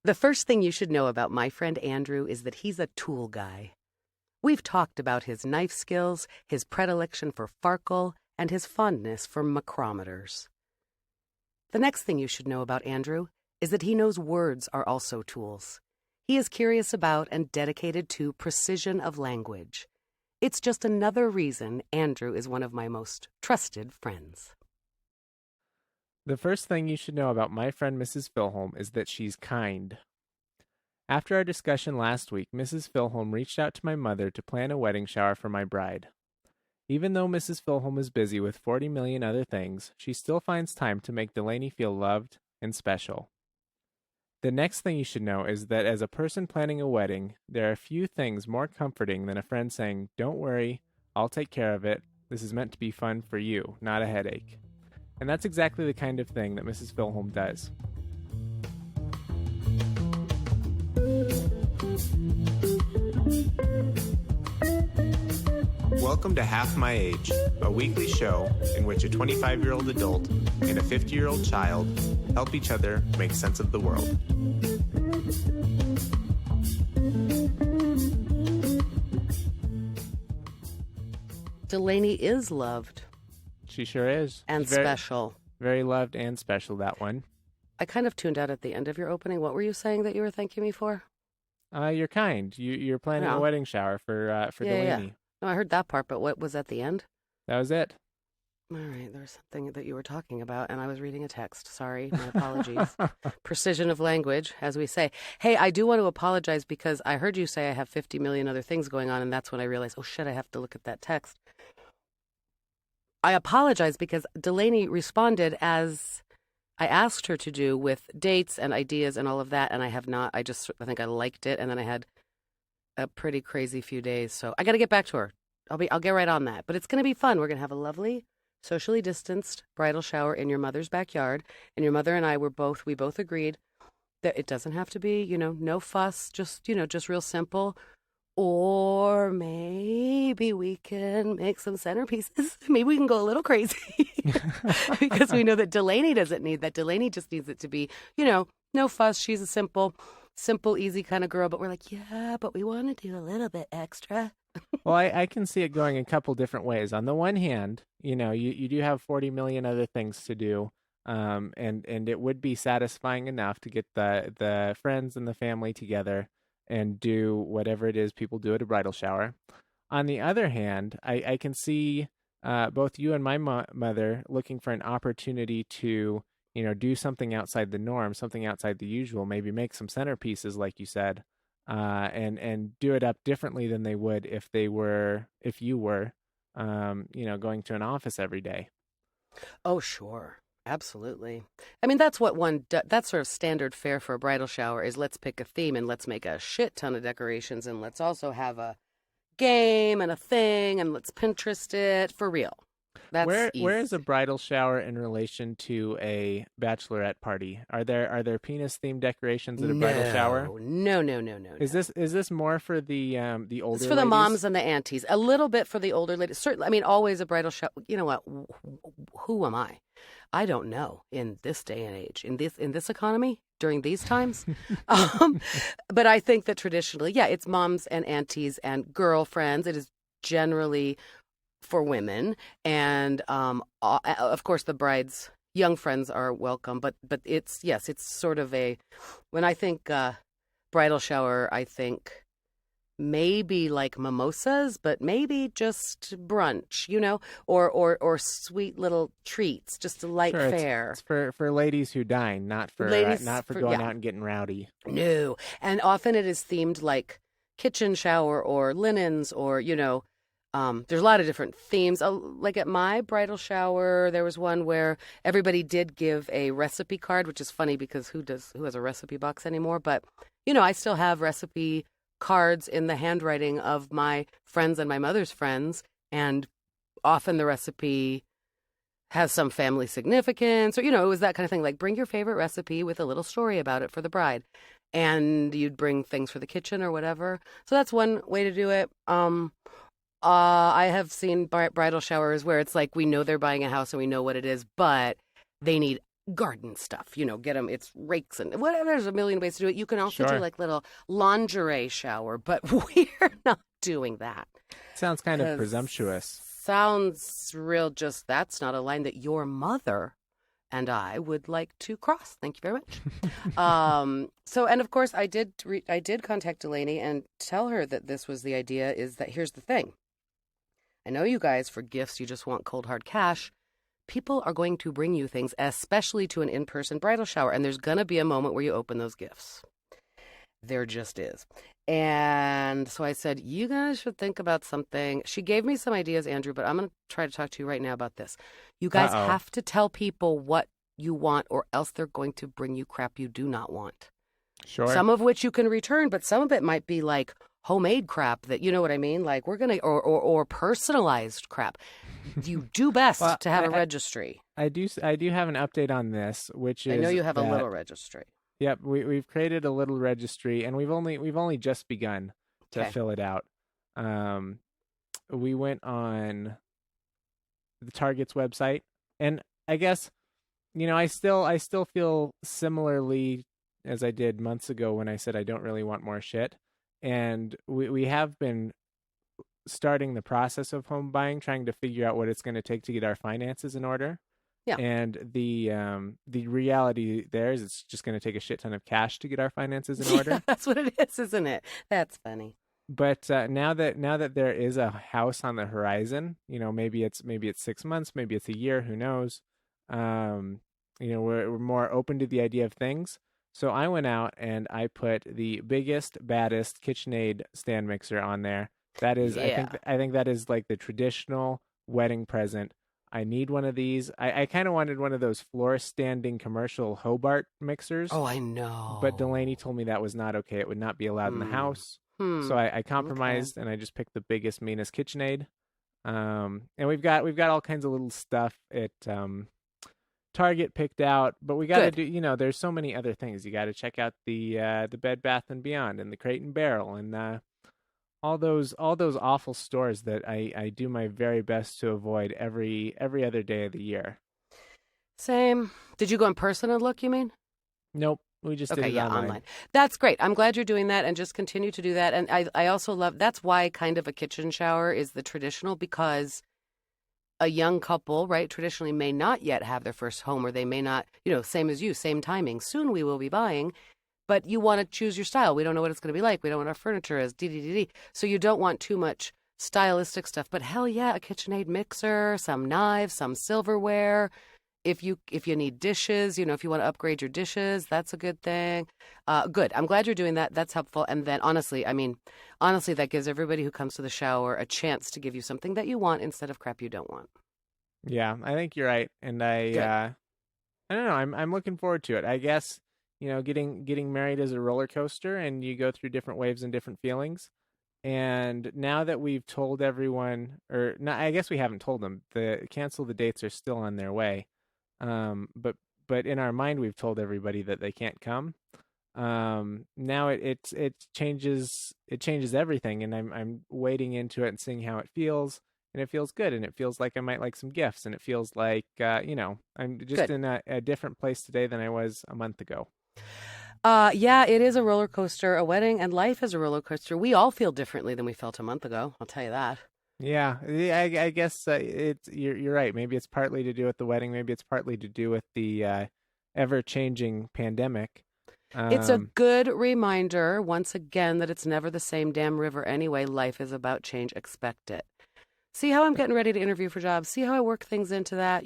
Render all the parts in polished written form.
The first thing you should know about my friend Andrew is that he's a tool guy. We've talked about his knife skills, his predilection for Farkle, and his fondness for macrometers. The next thing you should know about Andrew is that he knows words are also tools. He is curious about and dedicated to precision of language. It's just another reason Andrew is one of my most trusted friends. The first thing you should know about my friend Mrs. Filholm is that she's kind. After our discussion last week, Mrs. Filholm reached out to my mother to plan a wedding shower for my bride. Even though Mrs. Filholm is busy with 40 million other things, she still finds time to make Delany feel loved and special. The next thing you should know is that as a person planning a wedding, there are few things more comforting than a friend saying, "Don't worry, I'll take care of it. This is meant to be fun for you, not a headache." And that's exactly the kind of thing that Mrs. Filholm does. Welcome to Half My Age, a weekly show in which a 25-year-old adult and a 50-year-old child help each other make sense of the world. Delany is loved. She sure is. And Very, special. Very loved and special, that one. I kind of tuned out at the end of your opening. What were you saying that you were thanking me for? You're kind. You're planning a wedding shower for Delany. Yeah. No, I heard that part, but what was at the end? That was it. All right, there was something that you were talking about, and I was reading a text. Sorry, my apologies. Precision of language, as we say. Hey, I do want to apologize because I heard you say I have 50 million other things going on, and that's when I realized, oh shit, I have to look at that text. I apologize because Delany responded as I asked her to do with dates and ideas and all of that, and I have not. I think I liked it, and then I had a pretty crazy few days, so I got to get back to her. I'll get right on that, but it's going to be fun. We're going to have a lovely, socially distanced bridal shower in your mother's backyard, and your mother and I we both agreed that it doesn't have to be, no fuss, just real simple. Or maybe we can make some centerpieces. Maybe we can go a little crazy because we know that Delany doesn't need that. Delany just needs it to be, no fuss. She's a simple, easy kind of girl. But we're like, yeah, but we want to do a little bit extra. Well, I can see it going a couple different ways. On the one hand, you do have 40 million other things to do. And it would be satisfying enough to get the friends and the family together and do whatever it is people do at a bridal shower. On the other hand, I can see both you and my mother looking for an opportunity to, do something outside the norm, something outside the usual, maybe make some centerpieces, like you said, and do it up differently than they would if you were, going to an office every day. Oh, sure. Absolutely. I mean, that's what that's sort of standard fare for a bridal shower is let's pick a theme and let's make a shit ton of decorations and let's also have a game and a thing and let's Pinterest it for real. That's where is a bridal shower in relation to a bachelorette party? Are there penis themed decorations at a bridal shower? No. Is this more for the older? It's for the ladies? moms and the aunties. A little bit for the older ladies. Certainly, I mean, always a bridal shower. You know what? Who am I? I don't know in this day and age, in this economy, during these times. But I think that traditionally, it's moms and aunties and girlfriends. It is generally for women. And of course, the bride's young friends are welcome. But it's sort of when I think bridal shower, I think maybe like mimosas, but maybe just brunch, or sweet little treats, just a light fare. It's for ladies who dine, not for going out and getting rowdy. No, and often it is themed like kitchen shower or linens or there's a lot of different themes. Like at my bridal shower, there was one where everybody did give a recipe card, which is funny because who has a recipe box anymore? But I still have recipe cards in the handwriting of my friends and my mother's friends, and often the recipe has some family significance, or it was that kind of thing, like bring your favorite recipe with a little story about it for the bride, and you'd bring things for the kitchen or whatever. So that's one way to do it. I have seen bridal showers where it's like we know they're buying a house and we know what it is, but they need garden stuff. Get them. It's rakes and whatever. There's a million ways to do it. You can also do Sure. like little lingerie shower, but we're not doing that. Sounds kind of 'Cause presumptuous. Sounds real. Just that's not a line that your mother and I would like to cross. Thank you very much. So, and of course, I did contact Delany and tell her that this was the idea. Is that here's the thing. I know you guys, for gifts, you just want cold hard cash. People are going to bring you things, especially to an in-person bridal shower, and there's gonna be a moment where you open those gifts. There just is. And so I said, you guys should think about something. She gave me some ideas, Andrew, but I'm going to try to talk to you right now about this. You guys have to tell people what you want, or else they're going to bring you crap you do not want. Sure. Some of which you can return, but some of it might be like homemade crap that, you know what I mean? Like we're going to, or personalized crap. You do best to have a registry. I do have an update on this, which is I know you have a little registry. Yep, we've created a little registry, and we've only just begun to fill it out. We went on the Target's website, and I guess I still feel similarly as I did months ago when I said I don't really want more shit, and we have been starting the process of home buying, trying to figure out what it's going to take to get our finances in order. Yeah. And the reality there is it's just going to take a shit ton of cash to get our finances in order. Yeah, that's what it is, isn't it? That's funny. But now that there is a house on the horizon, maybe it's 6 months, maybe it's a year, who knows? We're more open to the idea of things. So I went out and I put the biggest, baddest KitchenAid stand mixer on there. That is, I think that is like the traditional wedding present. I need one of these. I kind of wanted one of those floor standing commercial Hobart mixers. Oh, I know. But Delany told me that was not okay. It would not be allowed in the house. So I compromised and I just picked the biggest, meanest KitchenAid. And we've got all kinds of little stuff at Target picked out, but we got to do. There's so many other things. You got to check out the Bed Bath and Beyond and the Crate and Barrel and all those awful stores that I do my very best to avoid every other day of the year. Same. Did you go in person and look, you mean? Nope. We just did it online. That's great. I'm glad you're doing that, and just continue to do that. And I also love, that's why kind of a kitchen shower is the traditional, because a young couple, right, traditionally may not yet have their first home, or they may not, same as you, same timing. Soon we will be buying. But you want to choose your style. We don't know what it's going to be like. We don't know what our furniture is. So you don't want too much stylistic stuff. But hell yeah, a KitchenAid mixer, some knives, some silverware. If you need dishes, if you want to upgrade your dishes, that's a good thing. Good. I'm glad you're doing that. That's helpful. And then honestly, that gives everybody who comes to the shower a chance to give you something that you want instead of crap you don't want. Yeah, I think you're right. And I don't know. I'm looking forward to it. I guess. Getting married is a roller coaster, and you go through different waves and different feelings. And now that we've told everyone, or no, I guess we haven't told them, the dates are still on their way. But in our mind, we've told everybody that they can't come. Now it changes everything, and I'm wading into it and seeing how it feels. And it feels good, and it feels like I might like some gifts, and it feels like, I'm just in a different place today than I was a month ago. Yeah, it is a roller coaster. A wedding and life is a roller coaster. We all feel differently than we felt a month ago. I'll tell you that. Yeah, I guess you're right. Maybe it's partly to do with the wedding. Maybe it's partly to do with the ever-changing pandemic. It's a good reminder, once again, that it's never the same damn river anyway. Life is about change. Expect it. See how I'm getting ready to interview for jobs? See how I work things into that,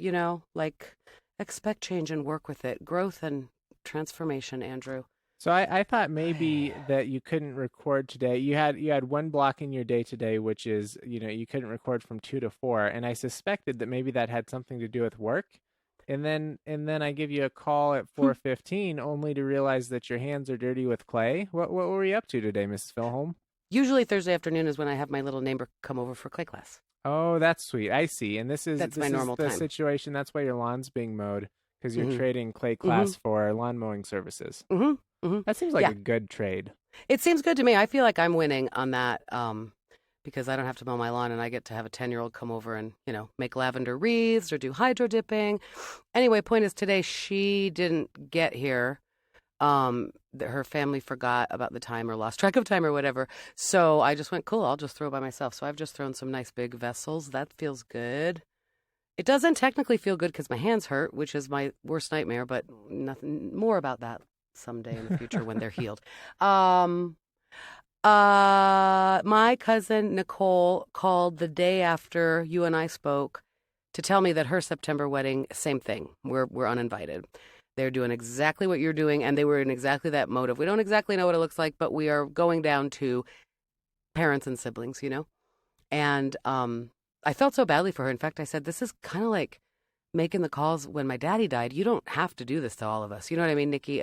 expect change and work with it. Growth and transformation, Andrew. So I thought maybe that you couldn't record today. You had one block in your day today, which is, you couldn't record from 2 to 4. And I suspected that maybe that had something to do with work. And then I give you a call at 4:15 only to realize that your hands are dirty with clay. What were you up to today, Mrs. Filholm? Usually Thursday afternoon is when I have my little neighbor come over for clay class. Oh, that's sweet. I see. And this is my normal the time. situation. That's why your lawn's being mowed, because you're trading clay class for lawn mowing services. Mm-hmm. That seems like a good trade. It seems good to me. I feel like I'm winning on that because I don't have to mow my lawn and I get to have a 10-year-old come over and, make lavender wreaths or do hydro dipping. Anyway, point is today she didn't get here. Her family forgot about the time or lost track of time or whatever. So I just went, cool, I'll just throw by myself. So I've just thrown some nice big vessels. That feels good. It doesn't technically feel good because my hands hurt, which is my worst nightmare, but nothing more about that someday in the future when they're healed. My cousin Nicole called the day after you and I spoke to tell me that her September wedding, same thing. We're uninvited. They're doing exactly what you're doing, and they were in exactly that mode of, we don't exactly know what it looks like, but we are going down to parents and siblings, And I felt so badly for her. In fact, I said, this is kind of like making the calls when my daddy died. You don't have to do this to all of us. You know what I mean, Nikki?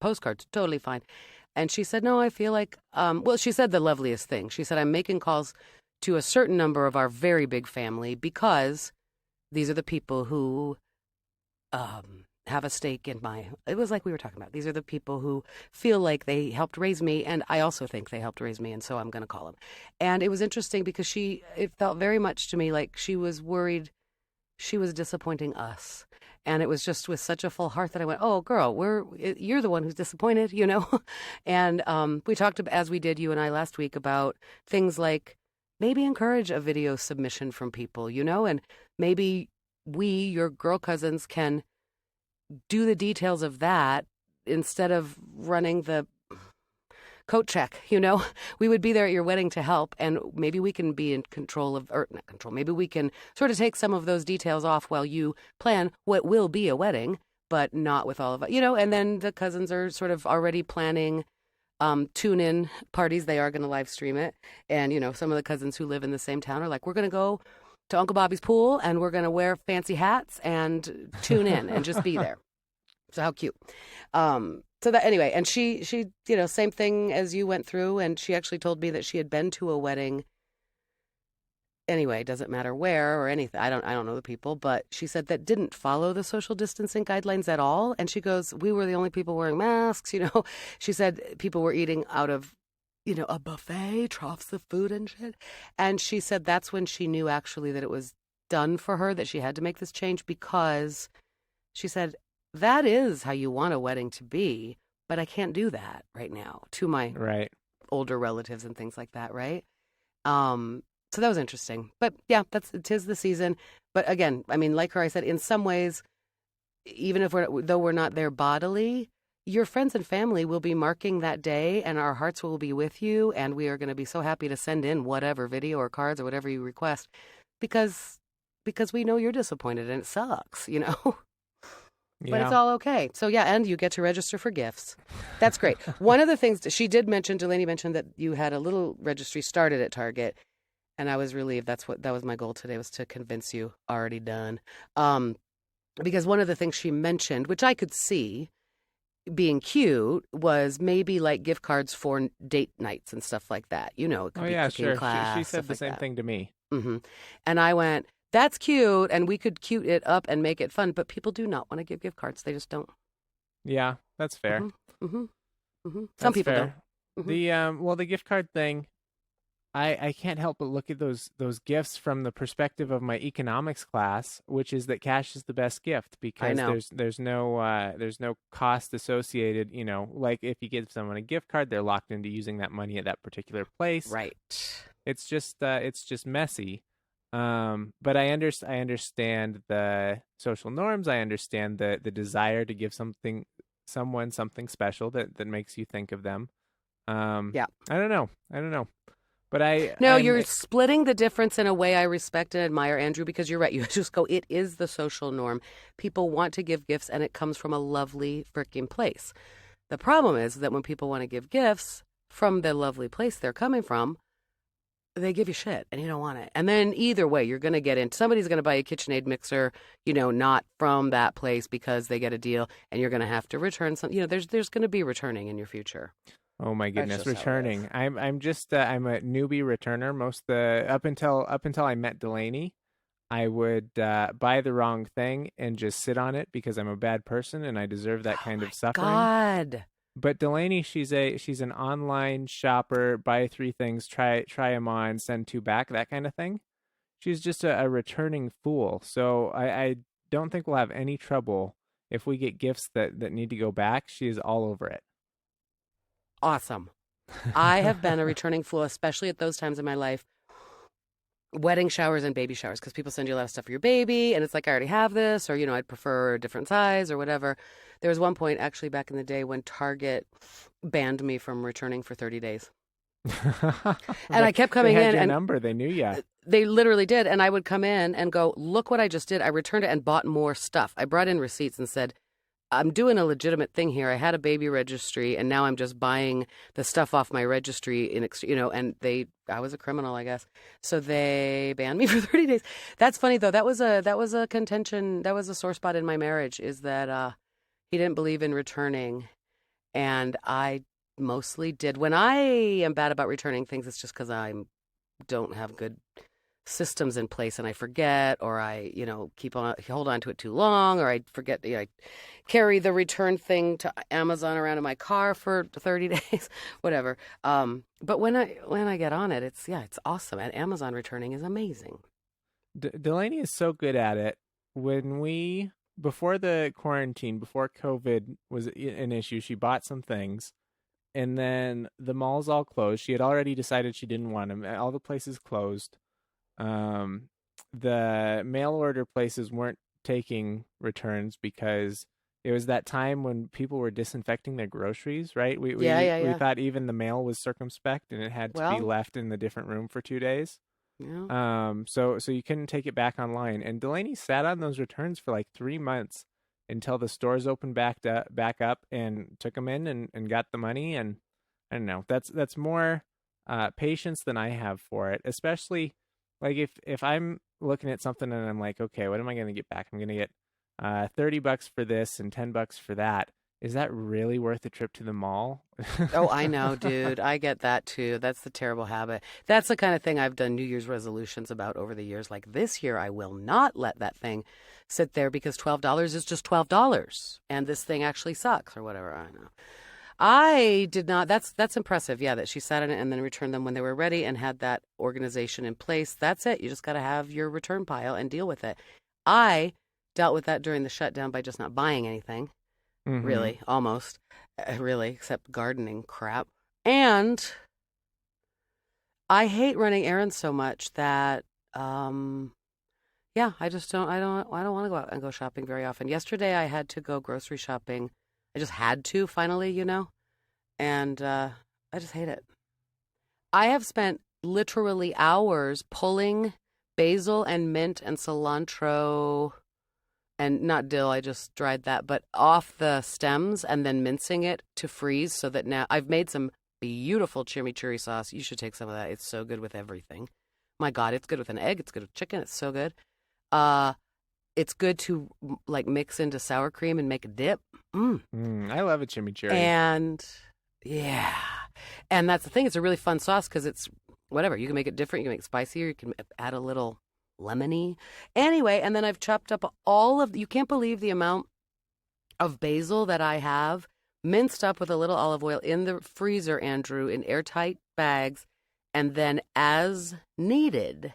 Postcards, totally fine. And she said, no, I feel like, she said the loveliest thing. She said, I'm making calls to a certain number of our very big family because these are the people who have a stake in it was like we were talking about. These are the people who feel like they helped raise me, and I also think they helped raise me, and so I'm going to call them. And it was interesting because it felt very much to me like she was worried she was disappointing us. And it was just with such a full heart that I went, oh, girl, you're the one who's disappointed, And we talked, as we did, you and I last week, about things like maybe encourage a video submission from people, and maybe we, your girl cousins, can do the details of that instead of running the coat check, we would be there at your wedding to help, and maybe we can be in control of, or not control, maybe we can sort of take some of those details off while you plan what will be a wedding, but not with all of it, and then the cousins are sort of already planning tune-in parties. They are going to live stream it, and, some of the cousins who live in the same town are like, we're going to go to Uncle Bobby's pool, and we're going to wear fancy hats and tune in and just be there. So how cute. So that anyway, and she, same thing as you went through, and she actually told me that she had been to a wedding. Anyway, doesn't matter where or anything. I don't know the people, but she said that didn't follow the social distancing guidelines at all. And she goes, we were the only people wearing masks. She said people were eating out of, a buffet, troughs of food and shit. And she said that's when she knew actually that it was done for her, that she had to make this change, because she said, that is how you want a wedding to be, but I can't do that right now to my older relatives and things like that, right? So that was interesting. But yeah, tis the season. But again, I mean, like her, I said, in some ways, even though we're not there bodily, your friends and family will be marking that day, and our hearts will be with you, and we are going to be so happy to send in whatever video or cards or whatever you request, because we know you're disappointed and it sucks, But it's all okay. So yeah, and you get to register for gifts. That's great. One of the things she did mention, Delany mentioned, that you had a little registry started at Target, and I was relieved. That was my goal today, was to convince you already done. Because one of the things she mentioned, which I could see being cute, was maybe like gift cards for date nights and stuff like that. It could be cooking class. She said the same thing to me. Mm-hmm. And I went, that's cute, and we could cute it up and make it fun, but people do not want to give gift cards. They just don't. Yeah, that's fair. Mm-hmm. Mm-hmm. Mm-hmm. Some people don't. Mm-hmm. The gift card thing, I can't help but look at those gifts from the perspective of my economics class, which is that cash is the best gift, because there's no cost associated. Like if you give someone a gift card, they're locked into using that money at that particular place. Right. It's just messy. But I understand the social norms. I understand the desire to give someone something special that makes you think of them. Yeah. I don't know. But you're splitting the difference in a way I respect and admire, Andrew, because you're right. You just go, it is the social norm. People want to give gifts, and it comes from a lovely freaking place. The problem is that when people want to give gifts from the lovely place they're coming from, they give you shit and you don't want it. And then either way, you're going to get in. Somebody's going to buy a KitchenAid mixer, not from that place because they get a deal, and you're going to have to return some. There's going to be returning in your future. Oh my goodness, returning! I'm a newbie returner. Up until I met Delany, I would buy the wrong thing and just sit on it because I'm a bad person and I deserve that kind of suffering. God. But Delany, she's an online shopper, buy 3 things, try them on, send 2 back, that kind of thing. She's just a returning fool. So I don't think we'll have any trouble if we get gifts that need to go back. She is all over it. Awesome. I have been a returning fool, especially at those times in my life. Wedding showers and baby showers, because people send you a lot of stuff for your baby, and it's like, I already have this, or, I'd prefer a different size or whatever. There was one point, actually, back in the day when Target banned me from returning for 30 days. And I kept coming they had in. Your and number, they knew ya. They literally did. And I would come in and go, look what I just did. I returned it and bought more stuff. I brought in receipts and said, I'm doing a legitimate thing here. I had a baby registry, and now I'm just buying the stuff off my registry and I was a criminal, I guess. So they banned me for 30 days. That's funny though. That was a contention. That was a sore spot in my marriage, is that he didn't believe in returning, and I mostly did. When I am bad about returning things, it's just because I don't have good systems in place, and I forget, or I hold on to it too long, or I forget. I carry the return thing to Amazon around in my car for 30 days, whatever. But when I get on it, it's awesome. And Amazon returning is amazing. Delany is so good at it. Before the quarantine, before COVID was an issue, she bought some things, and then the malls all closed. She had already decided she didn't want them. All the places closed. The mail order places weren't taking returns because it was that time when people were disinfecting their groceries, right? We thought even the mail was circumspect, and it had to be left in the different room for 2 days. Yeah. So you couldn't take it back online. And Delany sat on those returns for like 3 months until the stores opened back up and took them in and got the money. And I don't know, that's more patience than I have for it, especially like if I'm looking at something and I'm like, okay, what am I going to get back? I'm going to get $30 for this and $10 for that. Is that really worth the trip to the mall? Oh, I know, dude. I get that too. That's the terrible habit. That's the kind of thing I've done New Year's resolutions about over the years. Like this year, I will not let that thing sit there because $12 is just $12, and this thing actually sucks or whatever. I know. I did not. That's impressive. Yeah, that she sat in it and then returned them when they were ready and had that organization in place. That's it. You just got to have your return pile and deal with it. I dealt with that during the shutdown by just not buying anything. Mm-hmm. Really, almost. Really, except gardening crap. And I hate running errands so much that, I just don't want to go out and go shopping very often. Yesterday, I had to go grocery shopping. I just had to, finally, and I just hate it. I have spent literally hours pulling basil and mint and cilantro and not dill, I just dried that, but off the stems and then mincing it to freeze so that now I've made some beautiful chimichurri sauce. You should take some of that. It's so good with everything. My God, it's good with an egg. It's good with chicken. It's so good. It's good to like mix into sour cream and make a dip. I love a chimichurri. And yeah, and that's the thing. It's a really fun sauce because it's whatever. You can make it different. You can make it spicier. You can add a little lemony. Anyway, and then I've chopped up you can't believe the amount of basil that I have minced up with a little olive oil in the freezer, Andrew, in airtight bags. And then as needed,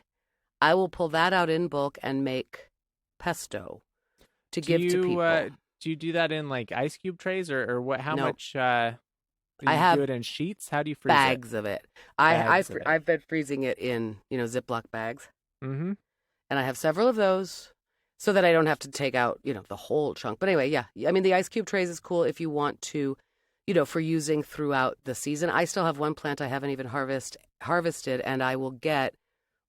I will pull that out in bulk and make pesto to give to people. Do you do that in like ice cube trays or what? How Nope. much? I do it in sheets. How do you freeze bags it? of it? Bags of it. I've been freezing it in Ziploc bags. Mm-hmm. And I have several of those so that I don't have to take out, the whole chunk. But anyway, yeah. I mean, the ice cube trays is cool if you want to, for using throughout the season. I still have one plant I haven't even harvested, and I will get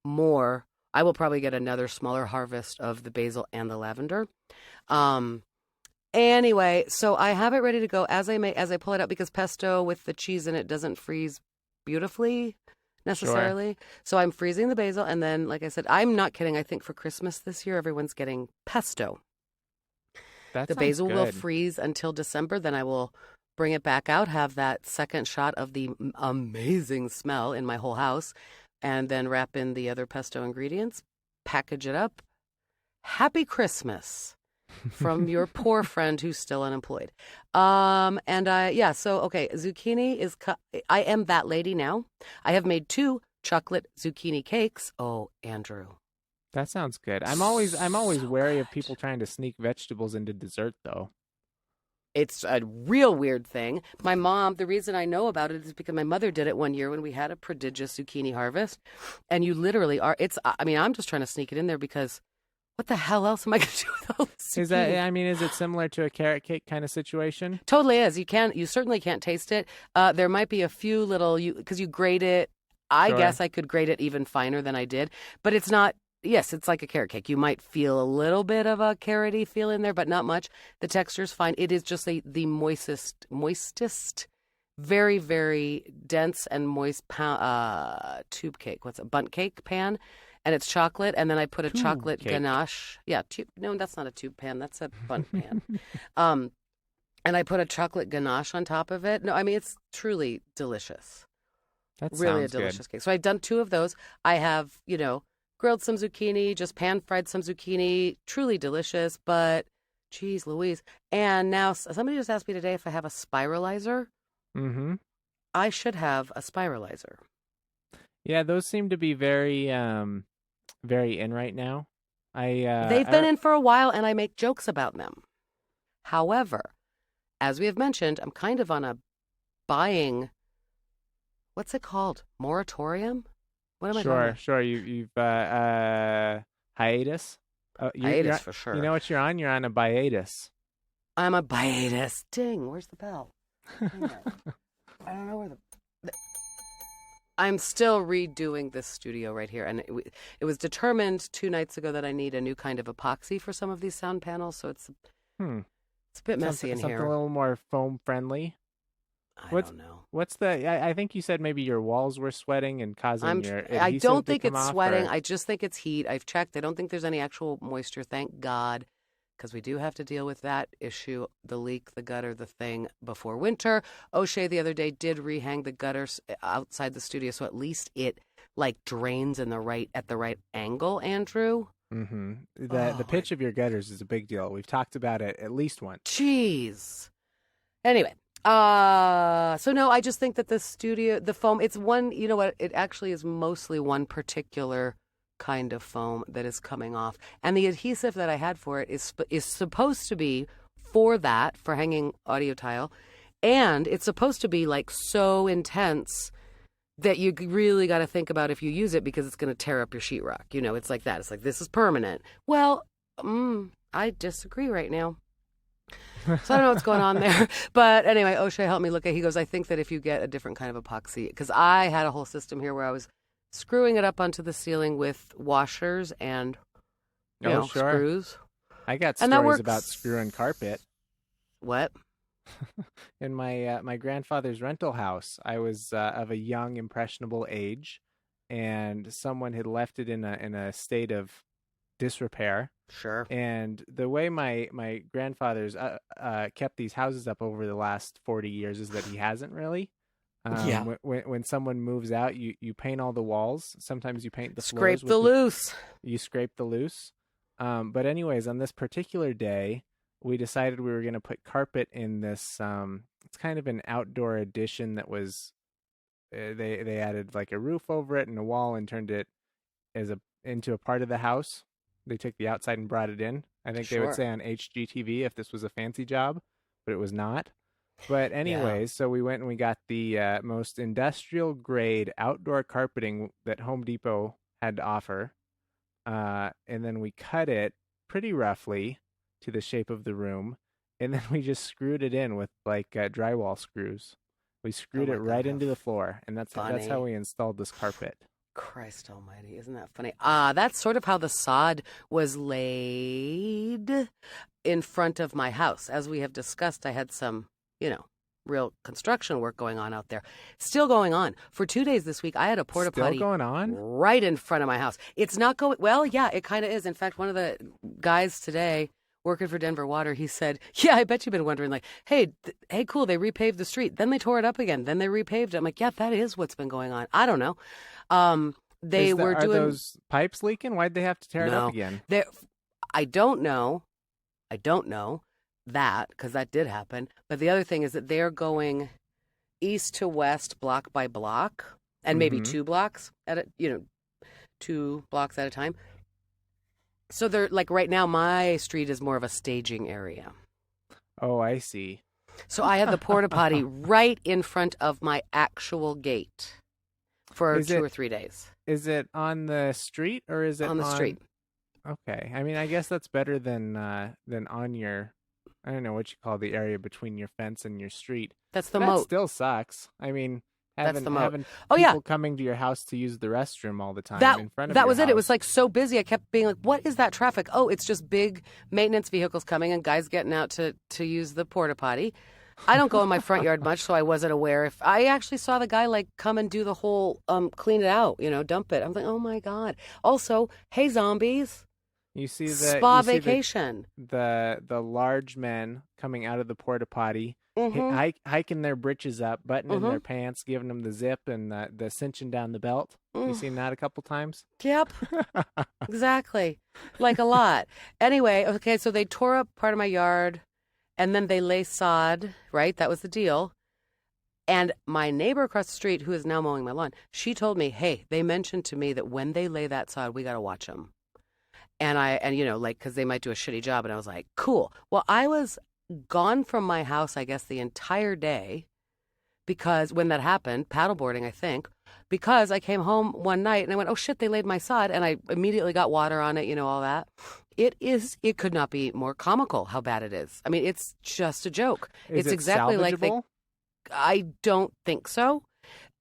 more. I will probably get another smaller harvest of the basil and the lavender. Anyway, so I have it ready to go as I pull it out, because pesto with the cheese in it doesn't freeze beautifully necessarily. Sure. So I'm freezing the basil, and then, like I said, I'm not kidding. I think for Christmas this year, everyone's getting pesto. The basil will freeze until December. Then I will bring it back out, have that second shot of the amazing smell in my whole house, and then wrap in the other pesto ingredients, package it up. Happy Christmas. from your poor friend who's still unemployed. Zucchini is I am that lady now. I have made 2 chocolate zucchini cakes. Oh, Andrew. That sounds good. I'm always So wary of good. people trying to sneak vegetables into dessert though. It's a real weird thing. My mom, the reason I know about it is because my mother did it one year when we had a prodigious zucchini harvest. And you literally are, I'm just trying to sneak it in there because what the hell else am I going to do with all this zucchini? Is it similar to a carrot cake kind of situation? Totally is. You certainly can't taste it. There might be a few little, because you grate it. I Sure. guess I could grate it even finer than I did, but it's not. Yes, it's like a carrot cake. You might feel a little bit of a carroty feel in there, but not much. The texture's fine. It is just the moistest, very, very dense and moist tube cake. What's it? Bundt cake pan, and it's chocolate. And then I put a Tube chocolate cake. ganache. Yeah, no, that's not a tube pan. That's a Bundt pan. And I put a chocolate ganache on top of it. No, I mean it's truly delicious. That Really a sounds delicious good. cake. So I've done 2 of those. I have, grilled some zucchini, just pan-fried some zucchini. Truly delicious, but geez Louise. And now somebody just asked me today if I have a spiralizer. Mm-hmm. I should have a spiralizer. Yeah, those seem to be very very in right now. They've been in for a while, and I make jokes about them. However, as we have mentioned, I'm kind of on a buying, what's it called? Moratorium? What am I talking about? Sure. You've hiatus. Hiatus for sure. You know what you're on? You're on a hiatus. I'm a baddest. Ding, where's the bell? Dang it. I don't know where I'm still redoing this studio right here, and it was determined 2 nights ago that I need a new kind of epoxy for some of these sound panels, so it's a bit messy in something here. a little more foam friendly. I don't know. What's the? I think you said maybe your walls were sweating and causing your adhesive I don't to think come it's off, sweating. or- I just think it's heat. I've checked. I don't think there's any actual moisture. Thank God, because we do have to deal with that issue, the leak, the gutter, the thing before winter. O'Shea the other day did rehang the gutters outside the studio, so at least it drains at the right angle, Andrew. Mm-hmm. The pitch of your gutters is a big deal. We've talked about it at least once. Jeez. Anyway, so no, I just think that the studio, the foam, it's one, you know what, it actually is mostly one particular kind of foam that is coming off. And the adhesive that I had for it is supposed to be for hanging audio tile. And it's supposed to be so intense that you really got to think about if you use it because it's going to tear up your sheetrock. It's like that. It's like, this is permanent. Well, I disagree right now. So I don't know what's going on there. But anyway, O'Shea helped me look at. He goes, I think that if you get a different kind of epoxy, because I had a whole system here where I was screwing it up onto the ceiling with washers and screws. I got And that stories works. about screwing carpet. What? In my grandfather's rental house, I was of a young, impressionable age, and someone had left it in a state of disrepair. Sure. And the way my grandfather's kept these houses up over the last 40 years is that he hasn't really. Yeah. When someone moves out, you paint all the walls. Sometimes you paint the Scrape floors. the loose. You scrape the loose. But anyways, on this particular day, we decided we were going to put carpet in this. It's kind of an outdoor addition that was. They added a roof over it and a wall and turned it into a part of the house. They took the outside and brought it in. I think they would say on HGTV if this was a fancy job, but it was not. But anyways, So we went and we got the most industrial grade outdoor carpeting that Home Depot had to offer. And then we cut it pretty roughly to the shape of the room. And then we just screwed it in with drywall screws. We screwed it right into the floor. And that's how we installed this carpet. Christ almighty, isn't that funny? That's sort of how the sod was laid in front of my house. As we have discussed, I had some, real construction work going on out there. Still going on. For 2 days this week, I had a porta potty going on? right in front of my house. It's not going, well, yeah, it kind of is. In fact, one of the guys today working for Denver Water, he said, yeah, I bet you've been wondering, hey, cool, they repaved the street. Then they tore it up again. Then they repaved it. I'm like, yeah, that is what's been going on. I don't know. Are those pipes leaking? Why'd they have to tear it up again? I don't know. I don't know that because that did happen. But the other thing is that they're going east to west, block by block, and maybe 2 blocks at a, 2 blocks at a time. So they're like right now, my street is more of a staging area. Oh, I see. So I have the porta potty right in front of my actual gate for 2 or 3 days. Is it on the street or is it on the street? Okay. I mean, I guess that's better than on your, I don't know what you call the area between your fence and your street. That's the that moat. Still sucks. I mean, having oh, yeah. people coming to your house to use the restroom all the time in front of that your was house. It was like so busy. I kept being like, what is that traffic? Oh, it's just big maintenance vehicles coming and guys getting out to use the porta potty. I don't go in my front yard much, so I wasn't aware. If I actually saw the guy like come and do the whole clean it out, dump it. I'm like, oh my God. Also, hey zombies. You see spa vacation. The large men coming out of the porta potty, hiking their britches up, buttoning their pants, giving them the zip and the cinching down the belt. You seen that a couple times? Yep, exactly, like a lot. Anyway, okay, so they tore up part of my yard, and then they lay sod. Right, that was the deal. And my neighbor across the street, who is now mowing my lawn, she told me, "Hey, they mentioned to me that when they lay that sod, we got to watch them." And because they might do a shitty job. And I was like, cool. Well, I was gone from my house, I guess, the entire day because when that happened, paddleboarding, I think, because I came home one night and I went, oh shit, they laid my sod. And I immediately got water on it, all that. It could not be more comical how bad it is. I mean, it's just a joke. Is it's it exactly salvageable? like I don't think so.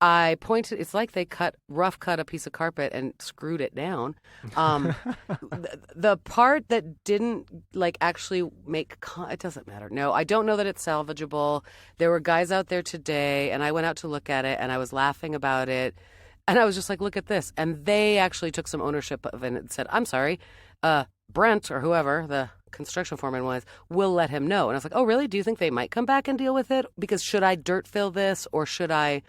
I pointed, it's like they rough cut a piece of carpet and screwed it down. The part that didn't actually make, it doesn't matter. No, I don't know that it's salvageable. There were guys out there today and I went out to look at it and I was laughing about it. And I was just like, look at this. And they actually took some ownership of it and said, I'm sorry, Brent or whoever the construction foreman was, will let him know. And I was like, oh, really? Do you think they might come back and deal with it? Because should I dirt fill this or should I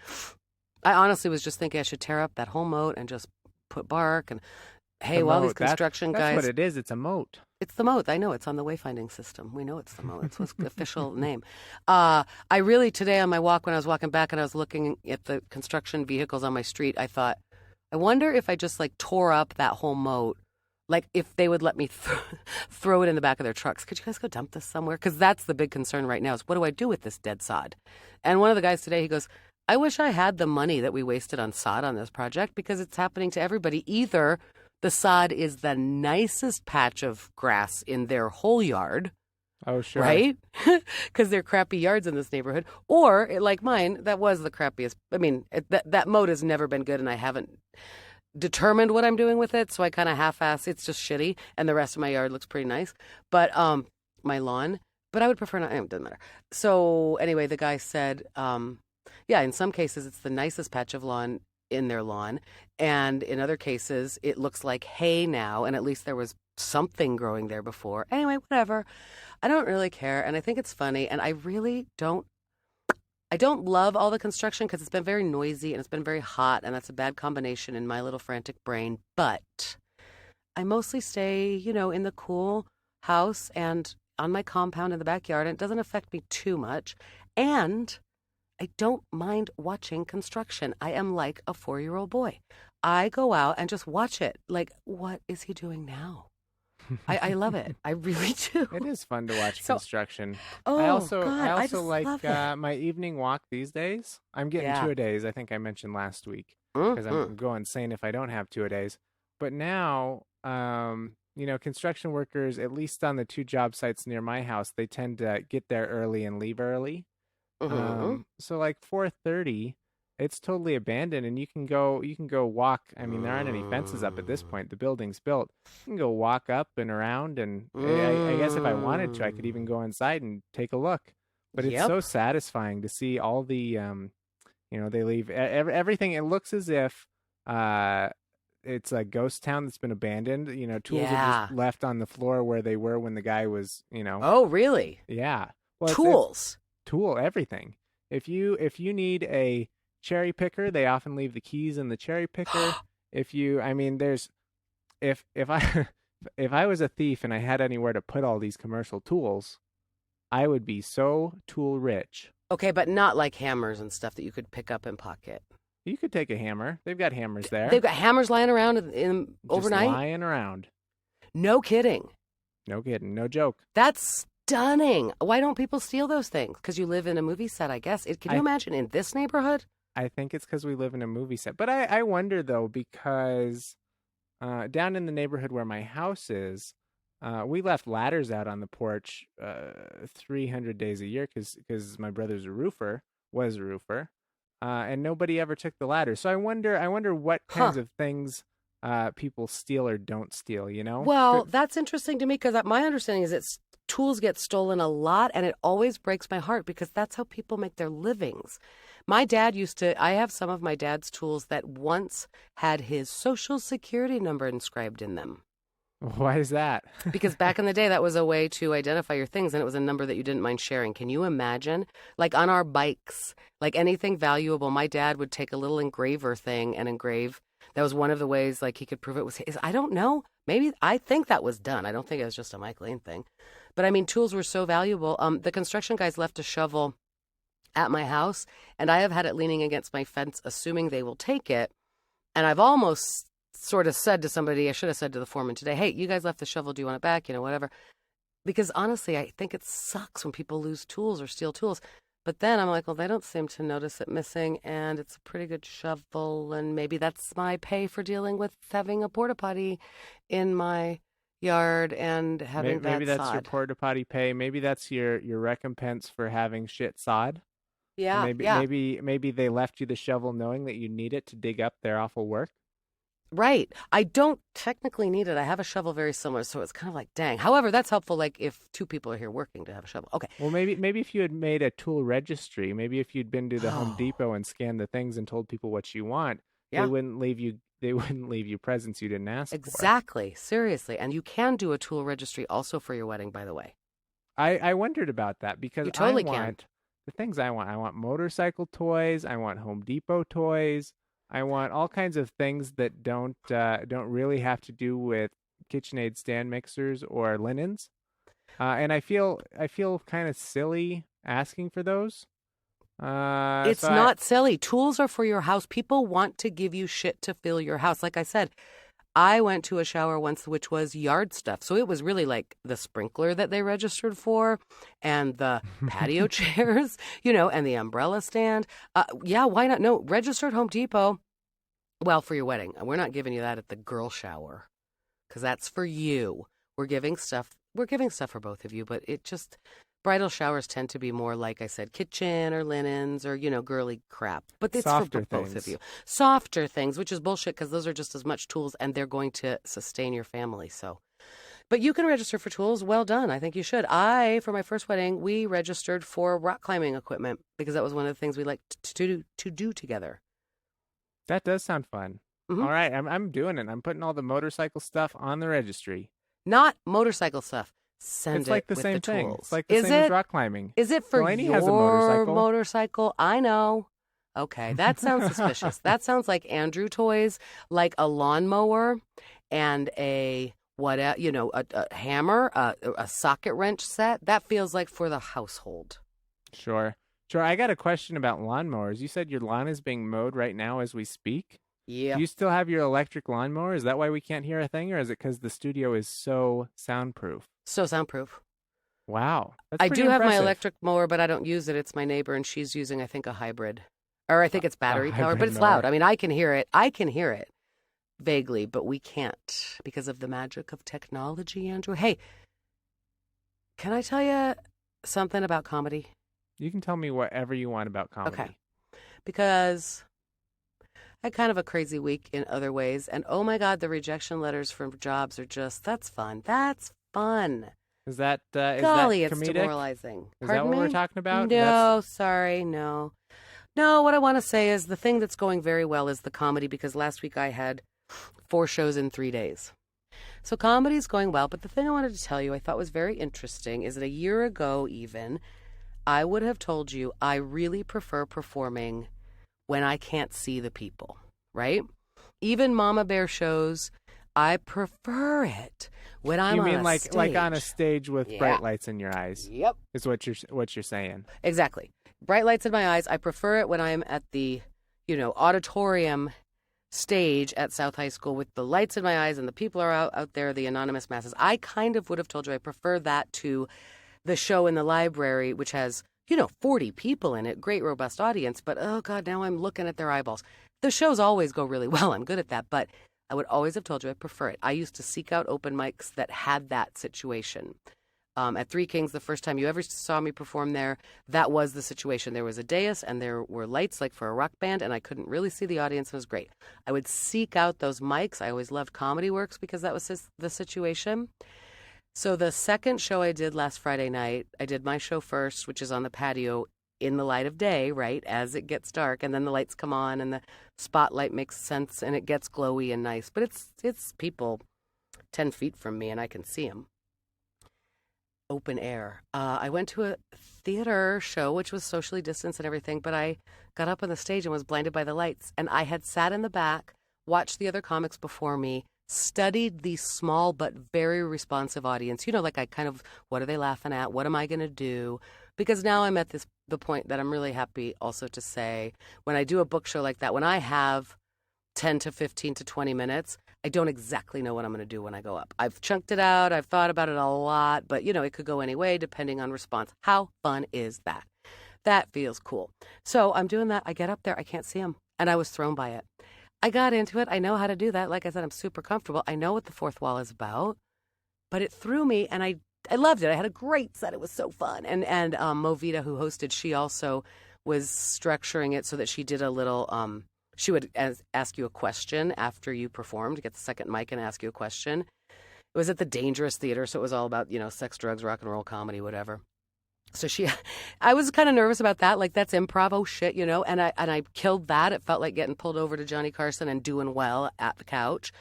honestly was just thinking I should tear up that whole moat and just put bark and, hey, while these construction guys. That's what it is. It's a moat. It's the moat. I know it's on the wayfinding system. We know it's the moat. It's the official name. I really, today on my walk, when I was walking back and I was looking at the construction vehicles on my street, I thought, I wonder if I just tore up that whole moat. If they would let me throw it in the back of their trucks. Could you guys go dump this somewhere? Because that's the big concern right now is what do I do with this dead sod? And one of the guys today, he goes, I wish I had the money that we wasted on sod on this project because it's happening to everybody. Either the sod is the nicest patch of grass in their whole yard. Oh, sure. Right? Because they're crappy yards in this neighborhood. Or, like mine, that was the crappiest. I mean, that moat has never been good and I haven't determined what I'm doing with it. So I kind of half-ass. It's just shitty. And the rest of my yard looks pretty nice. But my lawn. But I would prefer not. It doesn't matter. So anyway, the guy said... yeah, in some cases, it's the nicest patch of lawn in their lawn. And in other cases, it looks like hay now. And at least there was something growing there before. Anyway, whatever. I don't really care. And I think it's funny. And I really don't love all the construction because it's been very noisy and it's been very hot. And that's a bad combination in my little frantic brain. But I mostly stay, in the cool house and on my compound in the backyard. And it doesn't affect me too much. And I don't mind watching construction. I am like a 4-year-old boy. I go out and just watch it. What is he doing now? I love it. I really do. It is fun to watch construction. Oh, I also like my evening walk these days. I'm getting 2-a-days. I think I mentioned last week because I'm going insane if I don't have 2-a-days. But now, construction workers, at least on the 2 job sites near my house, they tend to get there early and leave early. So 4:30, it's totally abandoned, and you can go walk. I mean, there aren't any fences up at this point. The building's built. You can go walk up and around, and I guess if I wanted to, I could even go inside and take a look. But it's so satisfying to see all the, they leave everything. It looks as if it's a ghost town that's been abandoned. Tools are just left on the floor where they were when the guy was, Oh, really? Yeah. Well, Tools. Tool everything. If you need a cherry picker, they often leave the keys in the cherry picker. If I if I was a thief and I had anywhere to put all these commercial tools, I would be so tool rich. Okay, but not like hammers and stuff that you could pick up and pocket. You could take a hammer. They've got hammers there. They've got hammers lying around overnight? Just lying around. No kidding. No kidding. No joke. That's stunning. Why don't people steal those things? Because you live in a movie set, I guess. Can you imagine in this neighborhood? I think it's because we live in a movie set. But I wonder, though, because down in the neighborhood where my house is, we left ladders out on the porch 300 days a year because my brother's was a roofer, and nobody ever took the ladder. So I wonder what kinds of things people steal or don't steal, you know? Well, that's interesting to me because my understanding is that tools get stolen a lot, and it always breaks my heart because that's how people make their livings. My dad I have some of my dad's tools that once had his social security number inscribed in them. Why is that? Because back in the day, that was a way to identify your things, and it was a number that you didn't mind sharing. Can you imagine? Like on our bikes, like anything valuable, my dad would take a little engraver thing and engrave. That was one of the ways like he could prove it was his. I don't know. Maybe I think that was done. I don't think it was just a Mike Lane thing. But I mean, tools were so valuable. The construction guys left a shovel at my house, and I have had it leaning against my fence, assuming they will take it. And I've almost sort of said to somebody, I should have said to the foreman today, hey, you guys left the shovel. Do you want it back? You know, whatever. Because honestly, I think it sucks when people lose tools or steal tools. But then I'm like, well, they don't seem to notice it missing, and it's a pretty good shovel, and maybe that's my pay for dealing with having a porta potty in my yard and having bad maybe that's sod. your porta potty pay. Maybe that's your recompense for having shit sod. Yeah, Maybe they left you the shovel knowing that you need it to dig up their awful work. Right. I don't technically need it. I have a shovel very similar, so it's kind of like, dang. However, that's helpful, like, if two people are here working to have a shovel. Okay. Well, maybe if you had made a tool registry, maybe if you'd been to the Home Depot and scanned the things and told people what you want, they wouldn't leave you presents you didn't ask for. Exactly. Seriously. And you can do a tool registry also for your wedding, by the way. I wondered about that because you totally I want the things I want. I want motorcycle toys. I want Home Depot toys. I want all kinds of things that don't really have to do with KitchenAid stand mixers or linens, and I feel kind of silly asking for those. It's not silly. Tools are for your house. People want to give you shit to fill your house. Like I said, I went to a shower once which was yard stuff, so it was really like the sprinkler that they registered for, and the patio chairs, you know, and the umbrella stand. Yeah, why not? No, registered Home Depot. Well, for your wedding. We're not giving you that at the girl shower because that's for you. We're giving stuff for both of you, but bridal showers tend to be more, like I said, kitchen or linens or, you know, girly crap. But it's Softer for both things. of you. Softer things, which is bullshit because those are just as much tools and they're going to sustain your family. So, but you can register for tools. Well done. I think you should. For my first wedding, we registered for rock climbing equipment because that was one of the things we liked to do together. That does sound fun. Mm-hmm. All right, I'm doing it. I'm putting all the motorcycle stuff on the registry. Not motorcycle stuff. It's like the same thing. Tools. It's like the same as rock climbing. Is it for Delaney your has a motorcycle? I know. Okay, that sounds suspicious. That sounds like Andrew toys, like a lawnmower and a hammer, a socket wrench set. That feels like for the household. Sure. I got a question about lawnmowers. You said your lawn is being mowed right now as we speak? Yeah. Do you still have your electric lawnmower? Is that why we can't hear a thing, or is it because the studio is so soundproof? So soundproof. Wow. I do have my electric mower, but I don't use it. It's my neighbor, and she's using, I think, a hybrid. Or I think it's battery powered, but it's loud. I mean, I can hear it. Vaguely, but we can't because of the magic of technology, Andrew. Hey, can I tell you something about comedy? You can tell me whatever you want about comedy. Okay. Because I had kind of a crazy week in other ways. And oh my God, the rejection letters from jobs are that's fun. That's fun. Is that Golly, is that it's comedic? demoralizing. Is Pardon that what me? we're talking about? No, sorry, no. No, what I want to say is the thing that's going very well is the comedy because last week I had 4 shows in 3 days. So comedy's going well. But the thing I wanted to tell you I thought was very interesting is that a year ago even, I would have told you I really prefer performing when I can't see the people, right? Even Mama Bear shows, I prefer it when I'm You on mean a like stage. on a stage with Yeah. bright lights in your eyes? Yep. Is what you're saying. Exactly. Bright lights in my eyes. I prefer it when I'm at the, auditorium stage at South High School with the lights in my eyes and the people are out there, the anonymous masses. I kind of would have told you I prefer that to the show in the library, which has, 40 people in it, great robust audience, but oh God, now I'm looking at their eyeballs. The shows always go really well. I'm good at that, but I would always have told you I prefer it. I used to seek out open mics that had that situation. At Three Kings, the first time you ever saw me perform there, that was the situation. There was a dais and there were lights like for a rock band, and I couldn't really see the audience. It was great. I would seek out those mics. I always loved Comedy Works because that was the situation. So the second show I did last Friday night, I did my show first, which is on the patio in the light of day, right, as it gets dark, and then the lights come on and the spotlight makes sense and it gets glowy and nice. But it's people 10 feet from me and I can see them. Open air. I went to a theater show, which was socially distanced and everything, but I got up on the stage and was blinded by the lights. And I had sat in the back, watched the other comics before me, studied the small but very responsive audience. Like I kind of, what are they laughing at? What am I going to do? Because now I'm at the point that I'm really happy also to say, when I do a book show like that, when I have 10 to 15 to 20 minutes, I don't exactly know what I'm going to do when I go up. I've chunked it out. I've thought about it a lot, but it could go any way depending on response. How fun is that? That feels cool. So I'm doing that. I get up there. I can't see them. And I was thrown by it. I got into it. I know how to do that. Like I said, I'm super comfortable. I know what the fourth wall is about, but it threw me and I loved it. I had a great set. It was so fun. And Movita, who hosted, she also was structuring it so that she did a little, she would ask you a question after you performed, get the second mic and ask you a question. It was at the Dangerous Theater, so it was all about, sex, drugs, rock and roll, comedy, whatever. So I was kind of nervous about that. Like, that's improv, oh shit, and I killed that. It felt like getting pulled over to Johnny Carson and doing well at the couch.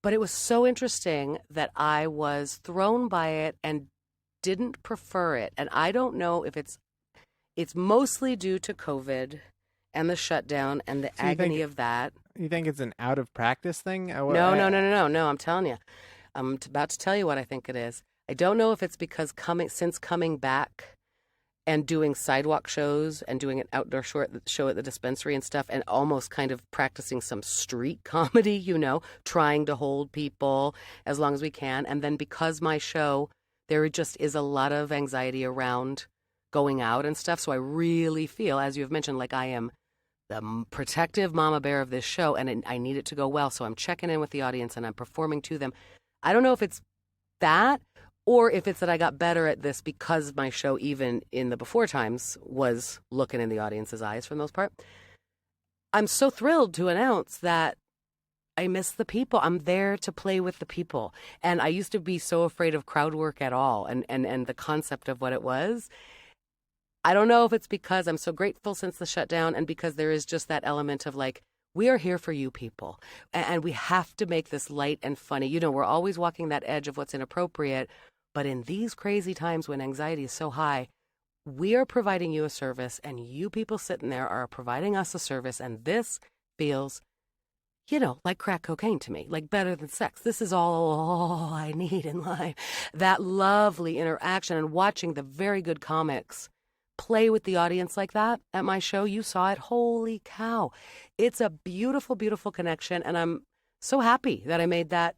But it was so interesting that I was thrown by it and didn't prefer it. And I don't know if it's mostly due to COVID and the shutdown and the agony of that. You think it's an out of practice thing? No, I'm telling you. I'm about to tell you what I think it is. I don't know if it's because since coming back and doing sidewalk shows and doing an outdoor show at the dispensary and stuff and almost kind of practicing some street comedy, trying to hold people as long as we can. And then because my show, there just is a lot of anxiety around going out and stuff. So I really feel, as you've mentioned, like I am the protective mama bear of this show and I need it to go well. So I'm checking in with the audience and I'm performing to them. I don't know if it's that or if it's that I got better at this because my show, even in the before times, was looking in the audience's eyes for the most part. I'm so thrilled to announce that I miss the people. I'm there to play with the people. And I used to be so afraid of crowd work at all and the concept of what it was. I don't know if it's because I'm so grateful since the shutdown and because there is just that element of like, we are here for you people. And we have to make this light and funny. We're always walking that edge of what's inappropriate. But in these crazy times when anxiety is so high, we are providing you a service and you people sitting there are providing us a service. And this feels, like crack cocaine to me, like better than sex. This is all I need in life. That lovely interaction and watching the very good comics play with the audience like that at my show. You saw it. Holy cow. It's a beautiful, beautiful connection. And I'm so happy that I made that.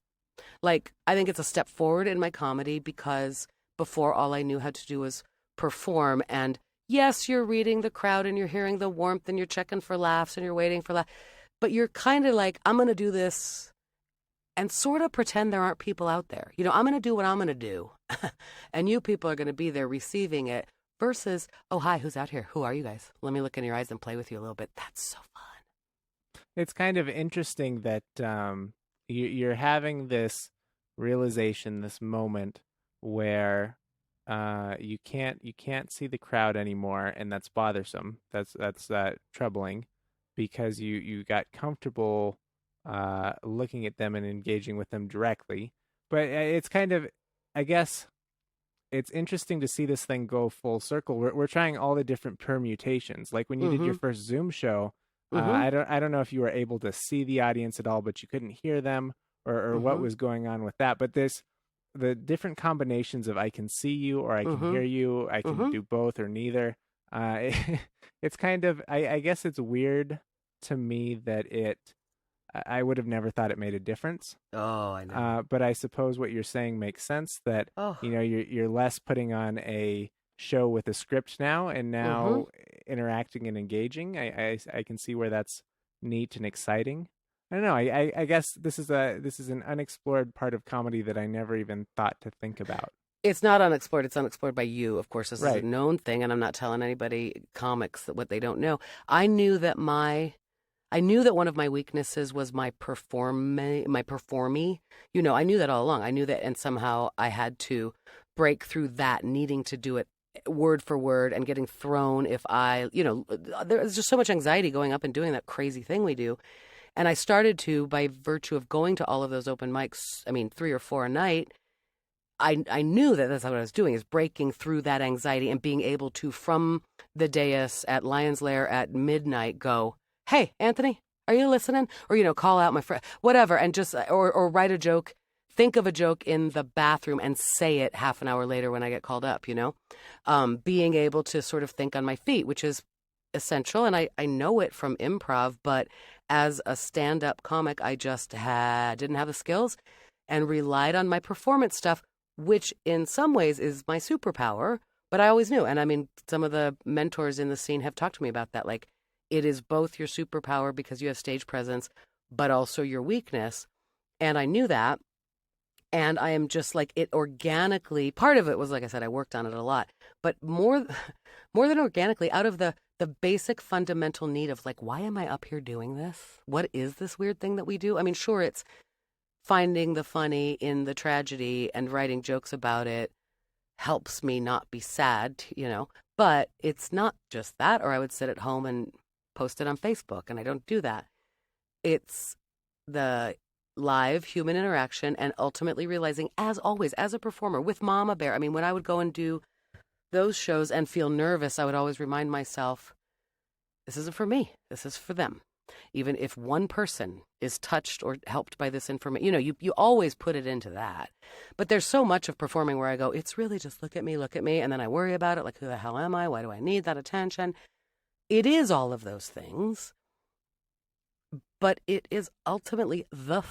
Like, I think it's a step forward in my comedy because before all I knew how to do was perform. And yes, you're reading the crowd and you're hearing the warmth and you're checking for laughs and you're waiting for laughs. But you're kind of like, I'm going to do this and sort of pretend there aren't people out there. I'm going to do what I'm going to do. And you people are going to be there receiving it versus, oh, hi, who's out here? Who are you guys? Let me look in your eyes and play with you a little bit. That's so fun. It's kind of interesting that you're having this realization, this moment where you can't see the crowd anymore, and that's bothersome. That's troubling because you got comfortable looking at them and engaging with them directly. But it's kind of, I guess, it's interesting to see this thing go full circle. We're trying all the different permutations. Like when you did your first Zoom show, I don't know if you were able to see the audience at all, but you couldn't hear them, or what was going on with that. But the different combinations of I can see you or I can hear you, I can do both or neither. It's kind of, I guess it's weird to me that I would have never thought it made a difference. Oh, I know. But I suppose what you're saying makes sense, that you're less putting on a show with a script now, and now interacting and engaging. I can see where that's neat and exciting. I don't know. I guess this is an unexplored part of comedy that I never even thought to think about. It's not unexplored. It's unexplored by you. Of course, this is a Right. known thing, and I'm not telling anybody comics what they don't know. I knew that one of my weaknesses was my performy. I knew that all along. I knew that, and somehow I had to break through that, needing to do it word for word and getting thrown if there's just so much anxiety going up and doing that crazy thing we do. And I started to, by virtue of going to all of those open mics, 3 or 4 a night, I knew that that's what I was doing, is breaking through that anxiety and being able to, from the dais at Lion's Lair at midnight, go, hey, Anthony, are you listening? Or, call out my friend, whatever, and just, or write a joke, think of a joke in the bathroom and say it half an hour later when I get called up, being able to sort of think on my feet, which is essential. And I know it from improv, but as a stand-up comic, I just didn't have the skills and relied on my performance stuff, which in some ways is my superpower, but I always knew. And some of the mentors in the scene have talked to me about that. Like, it is both your superpower because you have stage presence, but also your weakness. And I knew that. And I am just like, it organically, part of it was, like I said, I worked on it a lot, but more than organically, out of the basic fundamental need of like, why am I up here doing this? What is this weird thing that we do? Sure, it's finding the funny in the tragedy and writing jokes about it helps me not be sad, but it's not just that, or I would sit at home and post it on Facebook, and I don't do that. It's the live human interaction and ultimately realizing, as always, as a performer with Mama Bear, when I would go and do those shows and feel nervous, I would always remind myself, this isn't for me, this is for them. Even if one person is touched or helped by this information, you always put it into that. But there's so much of performing where I go, it's really just look at me, and then I worry about it, like, who the hell am I? Why do I need that attention? It is all of those things, but it is ultimately the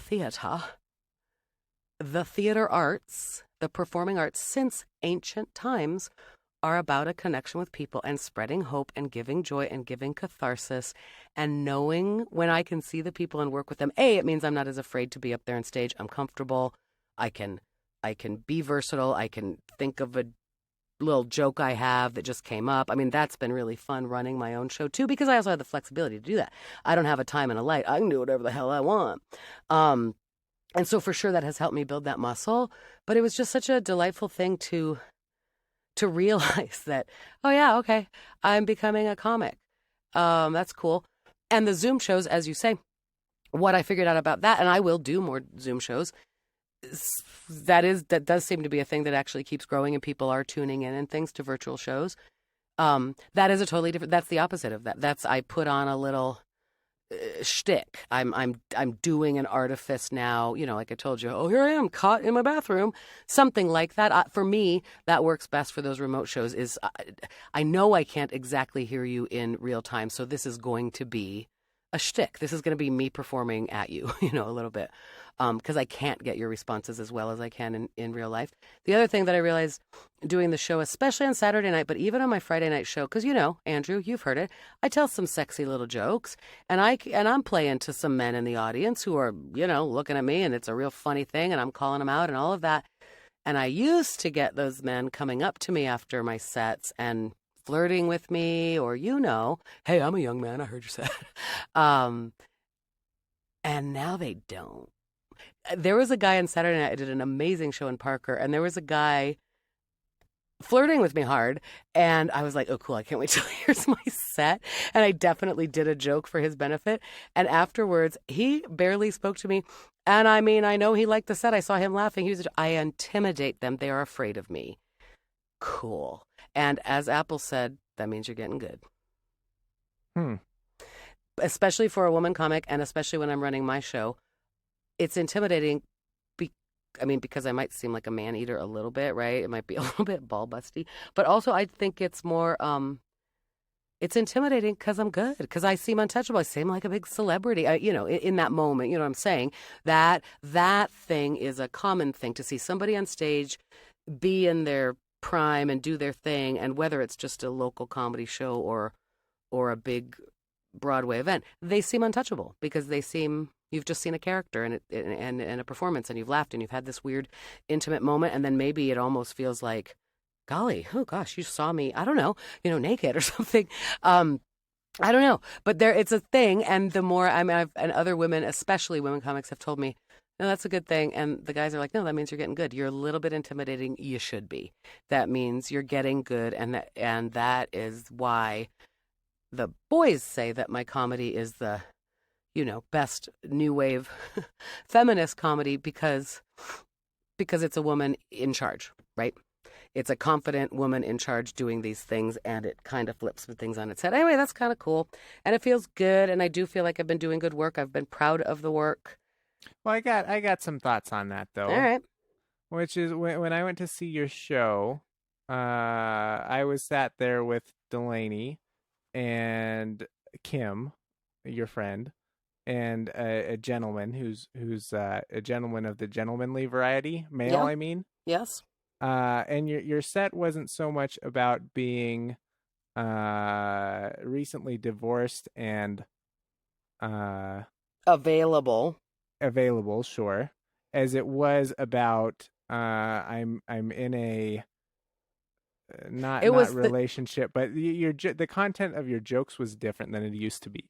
theater arts, the performing arts since ancient times are about a connection with people and spreading hope and giving joy and giving catharsis and knowing when I can see the people and work with them. It means I'm not as afraid to be up there on stage. I'm comfortable. I can be versatile. I can think of a little joke I have that just came up. That's been really fun running my own show too, because I also have the flexibility to do that. I don't have a time and a light. I can do whatever the hell I want. And so for sure that has helped me build that muscle, but it was just such a delightful thing to realize that, oh yeah, okay, I'm becoming a comic. That's cool. And the Zoom shows, as you say, what I figured out about that, and I will do more Zoom shows, that does seem to be a thing that actually keeps growing, and people are tuning in and things to virtual shows. That is a totally different, that's the opposite of that. I put on a little shtick. I'm doing an artifice now, like I told you, here I am caught in my bathroom, something like that. For me, that works best for those remote shows. Is I know I can't exactly hear you in real time, so this is going to be a shtick. This is going to be me performing at you, a little bit, because I can't get your responses as well as I can in real life. The other thing that I realized doing the show, especially on Saturday night, but even on my Friday night show, because Andrew, you've heard it, I tell some sexy little jokes, and I'm playing to some men in the audience who are, looking at me, and it's a real funny thing, and I'm calling them out and all of that. And I used to get those men coming up to me after my sets and flirting with me, or hey, I'm a young man, I heard you say and now they don't. There was a guy on Saturday night, I did an amazing show in Parker, and there was a guy flirting with me hard, and I was like, oh cool, I can't wait till he hears my set. And I definitely did a joke for his benefit, and afterwards he barely spoke to me, and I know he liked the set. I saw him laughing. I intimidate them. They are afraid of me. Cool. And as Apple said, that means you're getting good. Especially for a woman comic, and especially when I'm running my show. it's intimidating. Because I might seem like a man eater a little bit, right? It might be a little bit ball busty, but also I think it's more, it's intimidating because I'm good, because I seem untouchable. I seem like a big celebrity, in that moment, you know what I'm saying? That thing is a common thing, to see somebody on stage be in their prime and do their thing, and whether it's just a local comedy show or a big Broadway event, they seem untouchable because you've just seen a character and a performance, and you've laughed and you've had this weird intimate moment, and then maybe it almost feels like, golly, oh gosh, you saw me, I don't know, naked or something. I don't know, but it's a thing, and the more and other women, especially women comics, have told me, no, that's a good thing, and the guys are like, no, that means you're getting good. You're a little bit intimidating. You should be. That means you're getting good, and that is why the boys say that my comedy is the best new wave feminist comedy, because it's a woman in charge, right? It's a confident woman in charge doing these things, and it kind of flips some things on its head. Anyway, that's kind of cool, and it feels good, and I do feel like I've been doing good work. I've been proud of the work. Well, I got some thoughts on that, though. All right. Which is when I went to see your show, I was sat there with Delany and Kim, your friend, and a gentleman who's a gentleman of the gentlemanly variety, male, Yeah. I mean. Yes. And your set wasn't so much about being recently divorced and Available, sure, as it was about I'm in a not relationship, but the content of your jokes was different than it used to be,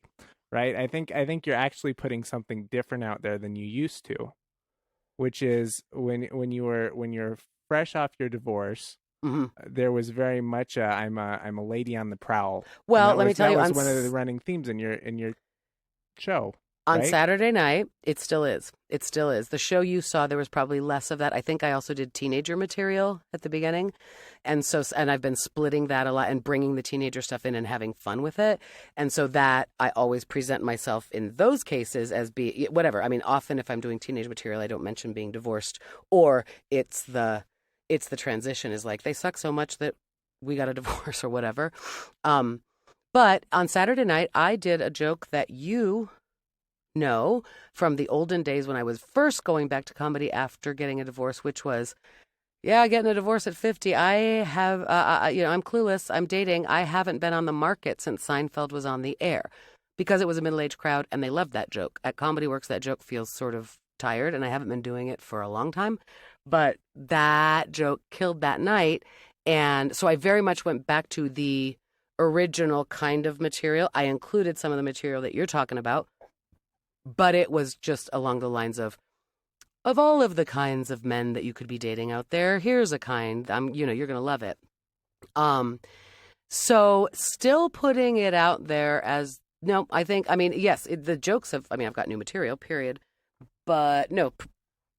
right? I think you're actually putting something different out there than you used to, which is when you're fresh off your divorce. mm-hmm. There was very much I'm a lady on the prowl. Well, let me tell you, that was one of the running themes in your show. On right? Saturday night, it still is. It still is. The show you saw, there was probably less of that. I think I also did teenager material at the beginning. And I've been splitting that a lot and bringing the teenager stuff in and having fun with it. And so that I always present myself in those cases as whatever. I mean, often if I'm doing teenage material, I don't mention being divorced, or it's the transition is like, they suck so much that we got a divorce or whatever. But on Saturday night, I did a joke that you know from the olden days when I was first going back to comedy after getting a divorce, which was, yeah, getting a divorce at 50. I have, I'm clueless. I'm dating. I haven't been on the market since Seinfeld was on the air, because it was a middle-aged crowd and they loved that joke. At Comedy Works, that joke feels sort of tired, and I haven't been doing it for a long time. But that joke killed that night. And so I very much went back to the original kind of material. I included some of the material that you're talking about, but it was just along the lines of all of the kinds of men that you could be dating out there, here's a kind, you're going to love it. So still putting it out there as, no, yes, the jokes I've got new material, period. But no,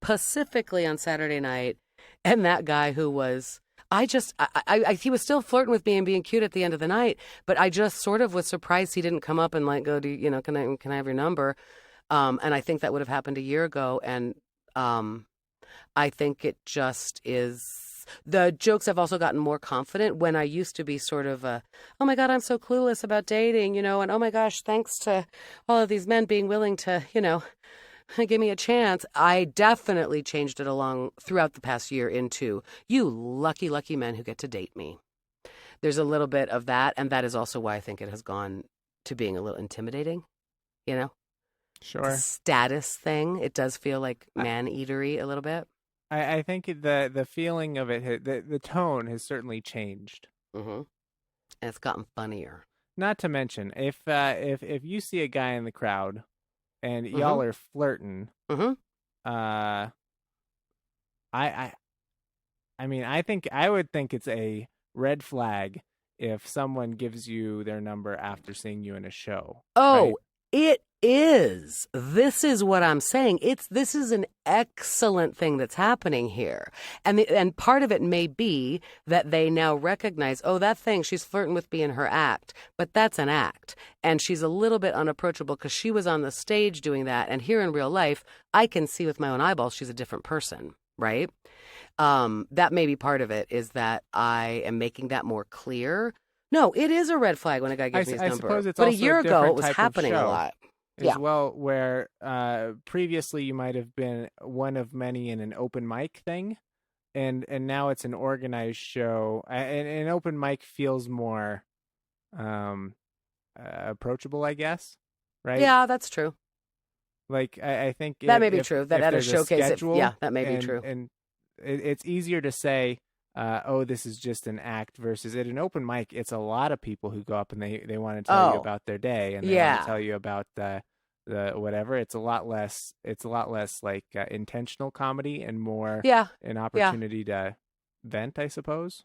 specifically on Saturday night, and that guy who was, he was still flirting with me and being cute at the end of the night, but I just sort of was surprised he didn't come up and like go, can I have your number? And I think that would have happened a year ago. And I think it just is, the jokes have also gotten more confident, when I used to be sort of oh my God, I'm so clueless about dating, and oh my gosh, thanks to all of these men being willing to, give me a chance. I definitely changed it along throughout the past year into, you lucky, lucky men who get to date me. There's a little bit of that, and that is also why I think it has gone to being a little intimidating, Sure. It's a status thing. It does feel like man-eatery a little bit. I think the feeling of it, the tone has certainly changed. Mm-hmm. And it's gotten funnier. Not to mention, if you see a guy in the crowd and y'all are flirting, I would think it's a red flag if someone gives you their number after seeing you in a show. Oh, right? it is. This is what I'm saying. This is an excellent thing that's happening here. And part of it may be that they now recognize, oh, that thing, she's flirting with me in her act, but that's an act. And she's a little bit unapproachable because she was on the stage doing that. And here in real life, I can see with my own eyeballs she's a different person, right? That may be part of it, is that I am making that more clear. No, it is a red flag when a guy gives me his number. Suppose it's but a also year a ago, it was different type of happening a show lot. As well, where previously you might have been one of many in an open mic thing, and now it's an organized show. And an open mic feels more approachable, I guess, right? Yeah, that's true. Like, I think that may be true. That at a showcase, that may be true. And it's easier to say, oh, this is just an act, versus at an open mic, it's a lot of people who go up and they want to tell you about their day, and they want to tell you about the whatever. It's a lot less like intentional comedy and more an opportunity to vent, I suppose.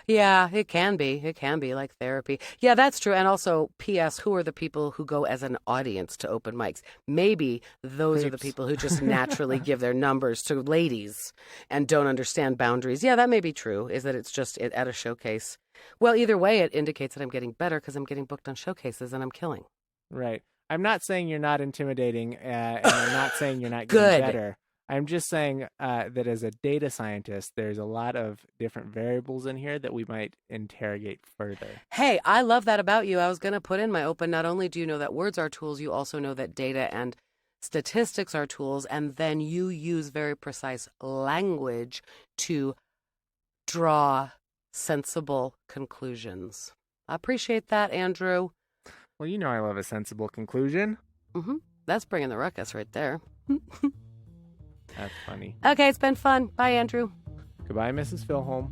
Yeah, it can be. It can be like therapy. Yeah, that's true. And also, P.S., who are the people who go as an audience to open mics? Maybe those are the people who just naturally give their numbers to ladies and don't understand boundaries. Yeah, that may be true, is that it's just at a showcase. Well, either way, it indicates that I'm getting better because I'm getting booked on showcases and I'm killing. Right. I'm not saying you're not intimidating, and I'm not saying you're not getting better. I'm just saying that as a data scientist, there's a lot of different variables in here that we might interrogate further. Hey, I love that about you. I was going to put in my open, not only do you know that words are tools, you also know that data and statistics are tools, and then you use very precise language to draw sensible conclusions. I appreciate that, Andrew. Well, you know I love a sensible conclusion. Mm-hmm. That's bringing the ruckus right there. That's funny. Okay, it's been fun. Bye, Andrew. Goodbye, Mrs. Filholm.